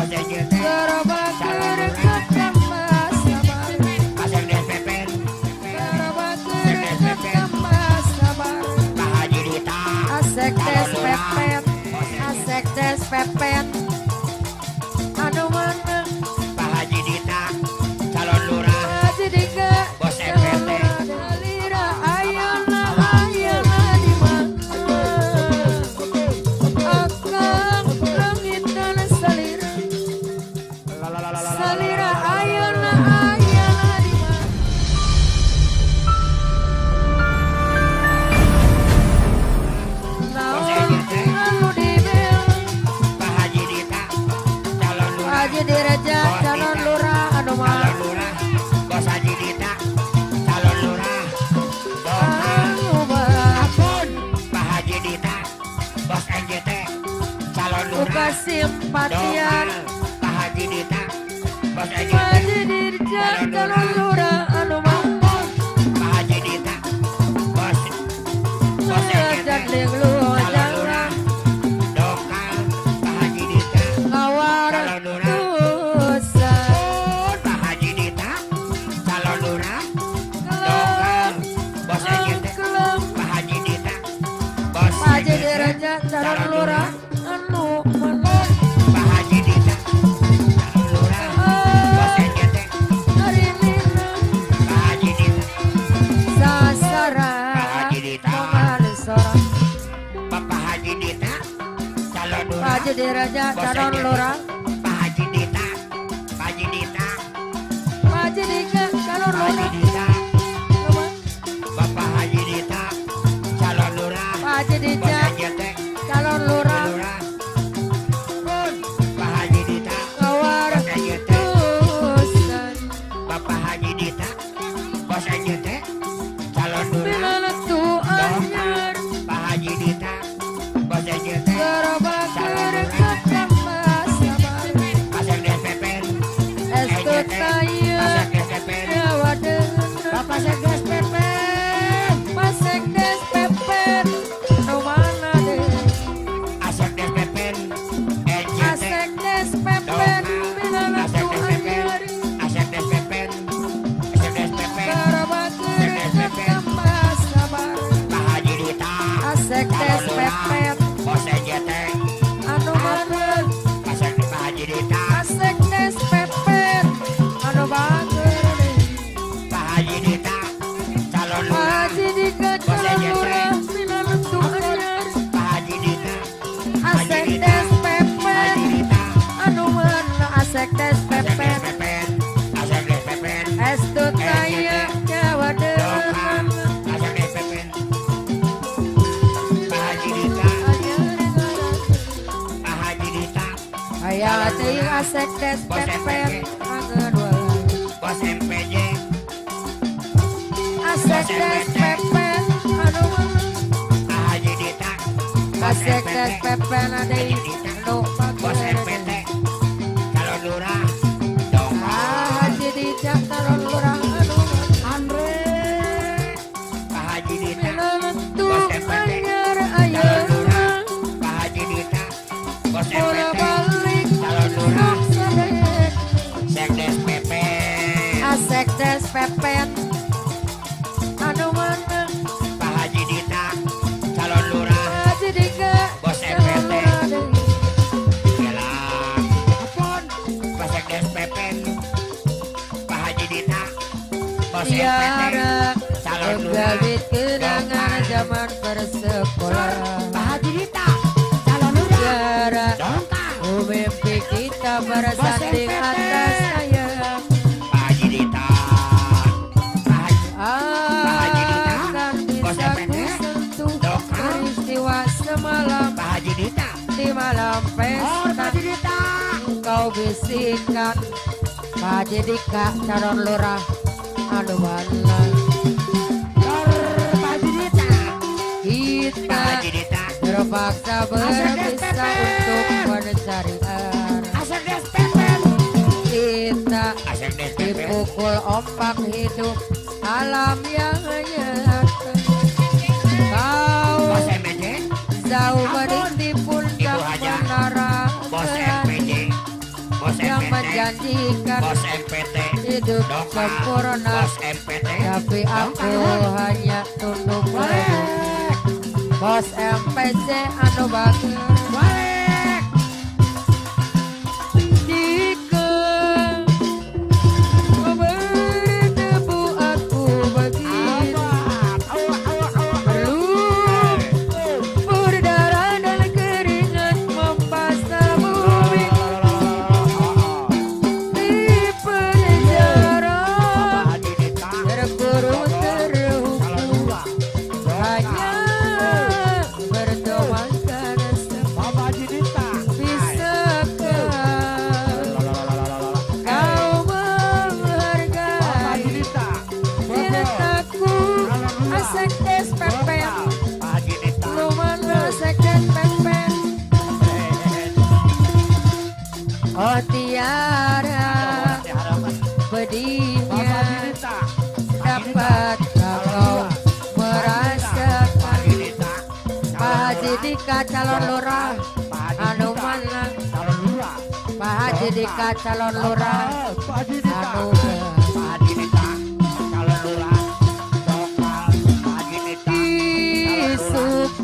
gerobak kerekat tambah sabar. Asek des pepen, Gerobak kerekat tambah sabar. Pak Haji Dita, Asek des pepet, asek des pepet. Anu mana Pak Haji Dita, calon lurah, Haji Dika, bos MPT. Salira ayana ayana di mana? Akang langit dan salira, salira ayana ayana di mana? Naon anu dibel, Pak Haji Dita, calon lurah, Haji Diraja calon lurah anu mah. calon lurah, bos Haji Dita, calon lurah, dokter, Anu mah ampun, Pak Haji Dita, bos NJT, calon buka lurah, simpatian. dokter, Pak Haji Dita, bos NJT, Haji Dirja calon lurah anu mah. Pak Haji Dita, bos NJT, Jadling lu calon jangan lurah, dokter, Pak Haji Dita, ngawar calon lurah. dosa. Pak Haji Dita, calon lurah, dokter, bos NJT, Kelem Pak Haji Dita, bos Haji NJT, Dirja calon lurah anu mana? Pak Haji Dita, calon lurah, bos NJT, Hari ini Pak Haji Dita, sasaran Pak Haji Dita. mengalir sorak. Bapak Haji Dita, calon lurah, Haji Dirja bos calon NJT, lurah. Pak Haji Dita, Pak Haji Dita, Haji Dika calon Pak Haji lurah. Dita, Bapak Haji Dita, calon lurah, Haji bos Dija NJT, calon lurah. lurah, Pak Haji Dita, Ngawar bos NJT, dosa. Bapak Haji Dita, bos NJT, calon lurah, Binatu anyar Pak Haji Dita, bos NJT, gerobak kerekat tambah sabar. Asek des pepen, Estu taya Asek des pepen, nyawa dengan Bapak Sekdes pepen, Masek des pepet nu mana deh? Asek des pepen, NJT, Asek des pepet binatu anyar Asek des pepen, Asek des pepen, gerobak kerekat tambah sabar. Pak Haji Dita, Asek des pepet bos NJT, anu mana? Asek Pak Haji Dita, Asek des pepet anu bager deh. Pak Haji Dita, calon lurah, Haji Dika calon lurah binatu anyar Pak Haji Dita, asek des Haji pepet Dita, anu mana asek des Asek des pepet pepen, Asek des pepen, estu taya nyawa dokter, dengan Asek des pepen, Pak Haji Dita, Pak Haji Dita, aya teuing asek des pepet ngageudeuh bos MPJ, asek des pepet anu mana Pak Haji Dita, asek des pepet deui anu bos bager MPT, calon lurah, dokter, Haji Dija calon lurah anu Andre, Pak Haji Dita, binatu bos MPT, anyar calon ayeuna lurah, Pak Haji Dita, bos bola MPT, balik calon lurah, sadayek Sekdes PP, asek des pepet anu mana Pak Haji Dita, calon lurah, Haji Dika bos calon MPT, lurah deui. Gelang, apun, Pak Sekdes PP, Pak Haji Dita, bos MPT, Tiara calon lurah, menggabit kenangan zaman bersekolah. Pak Haji Dita, calon lurah, Tiara dokter, mimpi kita bersanding atas saya. Pak Haji Dita, Pak Haji Dita, Akan bos bisa MPT, kusentuh dokter, peristiwa semalam Pak Haji Dita, di malam Pak pesta. Haji Dita, Kau bisikan Pak Dika calon lurah anu mana Pak Haji Dita, kita Pak Haji Dita, terpaksa berpisah untuk mencari arah. Asek des pepen, Kita Asek des pepen, dipukul ombak hidup alam yang nyata. Kau bos MPJ, jauh meniti puncak Ibu Haja, menara bos kelas. MPJ, janjikan Bos MPT hidup sempurna, Bos MPT tapi aku hanya tunduk padu. Bos MPC anu bager balik jika berdebu aku begitu perlu berdarah dan keringat membasah bumi di penjara terkurung terhukum hanya berteman karena bisakah kau menghargai cintaku asek SPP lu mana asek SPP oh tiara pedihnya dapat kau merasakan Pak Haji Dika calon lurah anu mana Pak Haji Dika calon lurah anu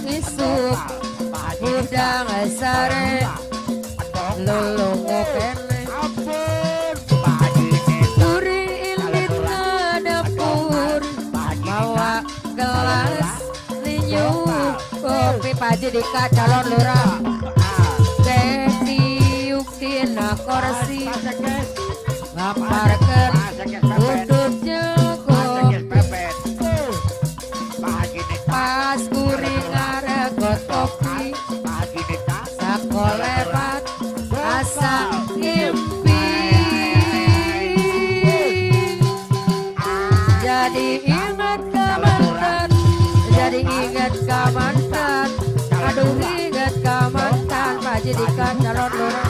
isuk udang sare lulung kene turi ilit dapur bawa gelas linyu kopi Pak Haji Dika calon lurah tiuk tina kursi ngamparkeun duduk cukup pas kuring ngaregot kopi sakolebat asa ngimpi jadi ingat ke mantan jadi ingat ke mantan aduh ingat ke mantan Pak Haji Dika calon lurah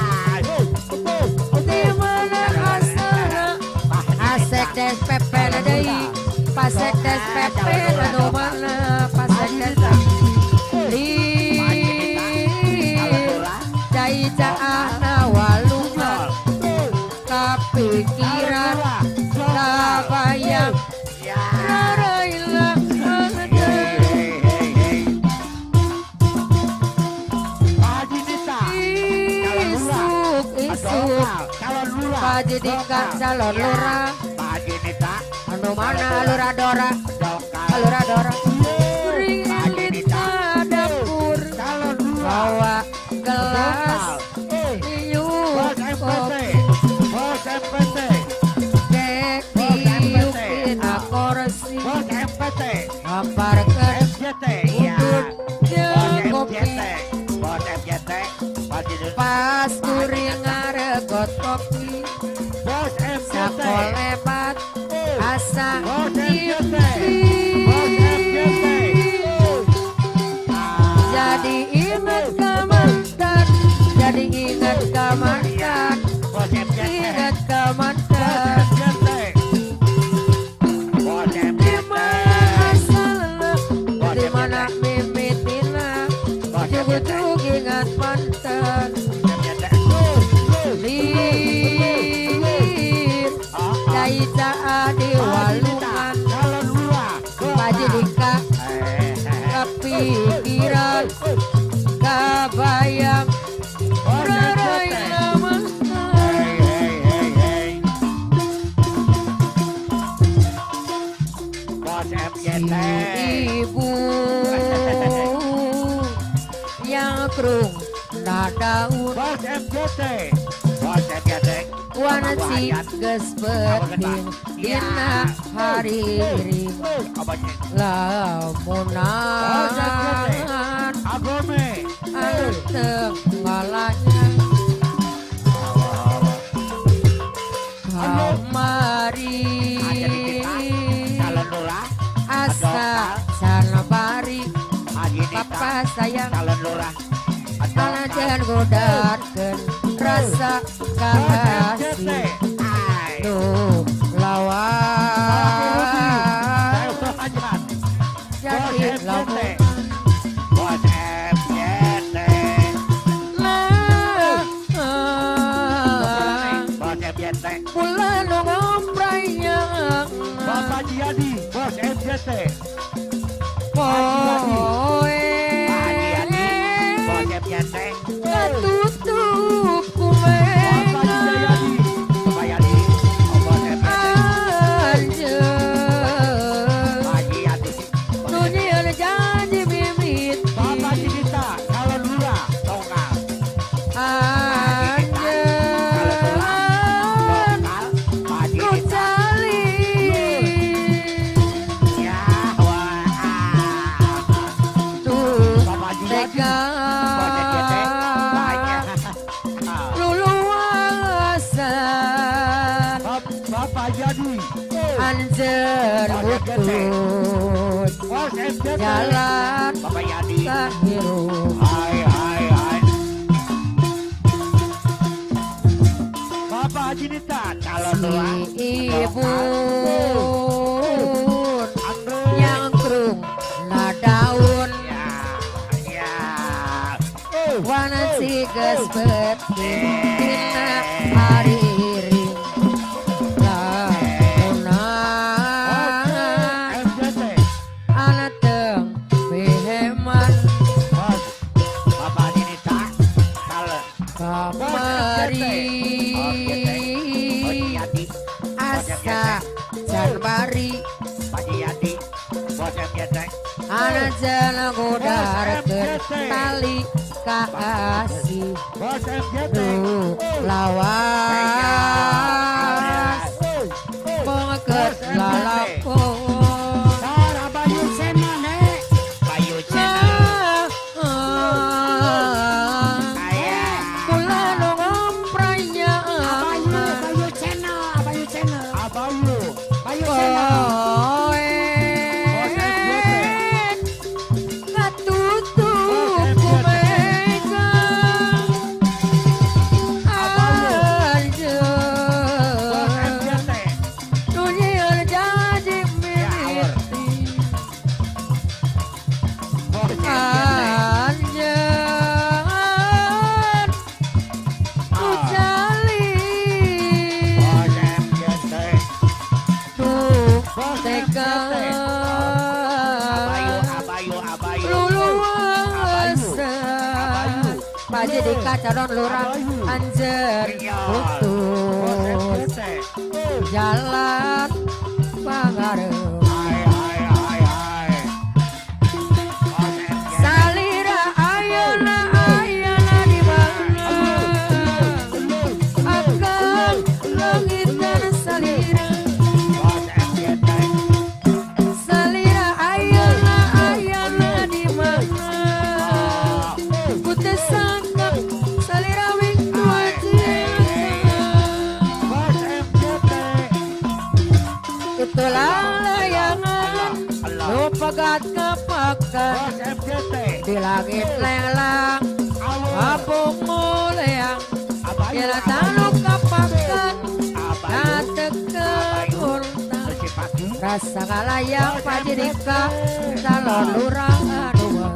di mana asalna asek des pepe deui pasek des pepe anu mana pasek des cai caana walungan kapikiran kabayang raraila isuk Pak Haji Dika calon lurah anu mana aluradora kuring ilit dapur bawa gelas minum kopi dek tiuk tina kursi ngamparkeun duduk kopi pas kuring ngaregot kopi sakolebat asa ngimpi jadi ingat ke mantan jadi ingat ke mantan ingat ke mantan di mana asalna di mana mimitina jugu-jugu ingat mantan cai di walungan Pak Haji Dika kepikiran kabayang raraila mantan ibu yang kerung nadaun wana si geus penting dina hari lamunan anu teu ngalanya kamari asa sanabari papa sayang kalajan godarkeun rasa kasih tuh lawan jadi lamun FJT. Poe Haji Yadi, bos FJT. ketutup Bapak kumena Jayadi, Bapak Yadi, bos FJT. anjeun Haji Yadi, dunia janji mimit Bapak Cinta, calon lurah, tongkal. anjeun Haji ku Cinta, cali ya wah. tuh Bapak Jayadi, tega bos FJT, banyak. luluasan Bapak Jadi, anjeun butut bos FJT. jalan Bapak Yadi, ke hirup hai. Bapak Haji Nita, calon lurah. si ibu yang kerung na daun Ya. wana si gespet dina hari ring lamunan FJT, anak teng beheman bos. Bapak Haji Nita, calon. kamari Yadi, asa janbari Haji Yadi, bos FJT. anak jana godarkeun tali kasih Bos FJT. lawas mengeket lalakon Cara Bayu Sena, Nek. Bayu Sena. Ayah. kula nu ngompranya Bayu Sena. Bayu Sena. Bayu Sena. koe katutup kumega Bos anjeun FJT. dunia jadi mimiti Bos FJT. anjeun ku cali Bos FJT. tuh Bos tega Abayu. luluasan Pak Jedika calon lurah anjer Bos putus FJT. jalan pangarep Hai. Bos FJT. salira ayana di mana akan langit dan salira Bos FJT. salira ayana di mana ku teu sangka salira wing wajib Bos FJT. itulah layangan lu pegat kepakan Bos FJT. di langit lelang apung muleang kira tanuk kepakan dateng ke kurta rasa ngalayang pajidika calon lurah aduh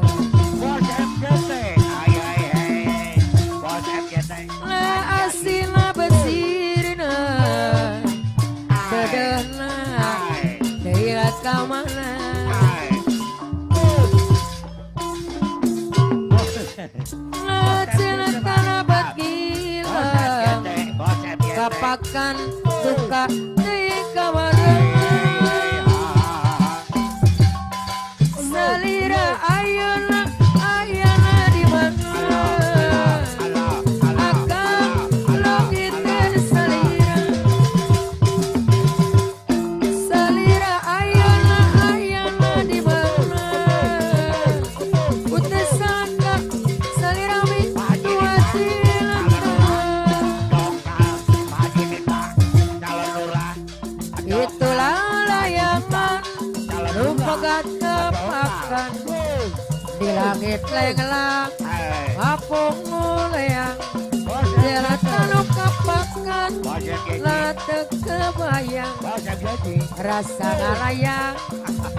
Bos FJT. Hai. Bos FJT. le asina besirna dedehna deui ka mana Hai. ngecina kana bat gila Bos FJT. kapakan duka deui ka mana salira ayana di mana akan langit dan salira salira ayana di mana putih sangka salira witu wasilakan itulah layangan lu pegat kepakan di langit lenglang apung muleang jalan tanuk kepakan latek kebayang rasa ngalayang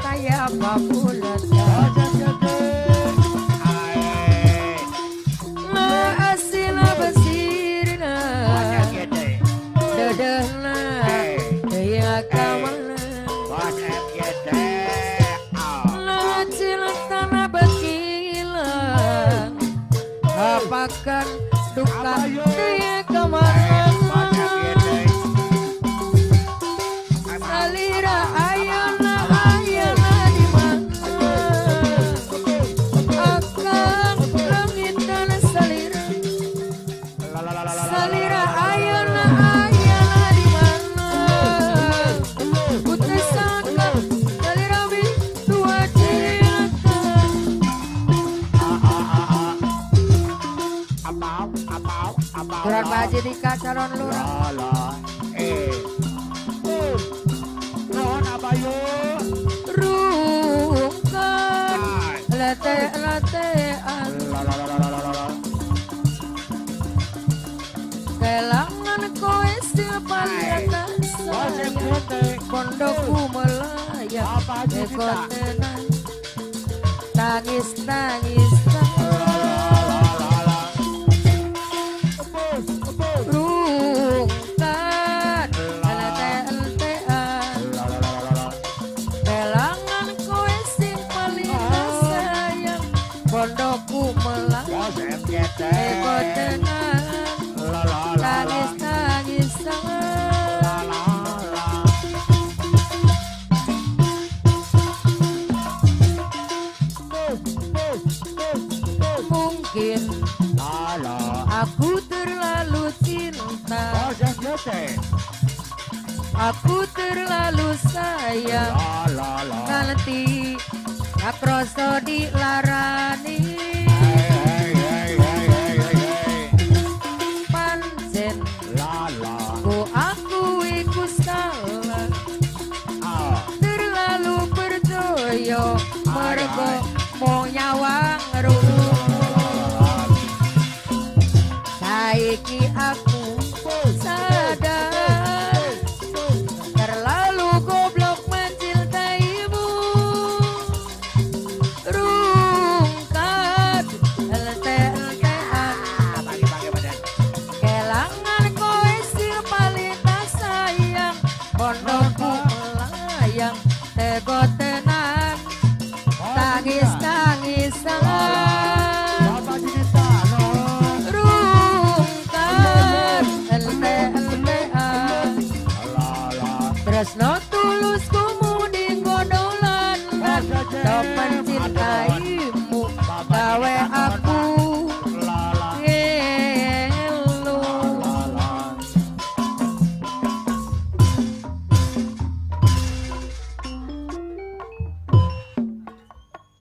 kayak babulat asina besirna dedehna deui ka mana akan duka dia kemana salira ayana di mana akan langit dan salira ayana di mana putih sangka salira dua cinta Surat Pak Haji Dika calon lurah Nuhun abayu rungkan lete-letean kelangan kowe sepaliatan sayang pondokku melayang ekotenan tangis-tangis rungkan lete-letean kelangan kowe sing paling sayang pondokku melayang ekotenan tangis-tangis mungkin aku terlalu cinta aku terlalu sayang nganti akroso dilarani pancen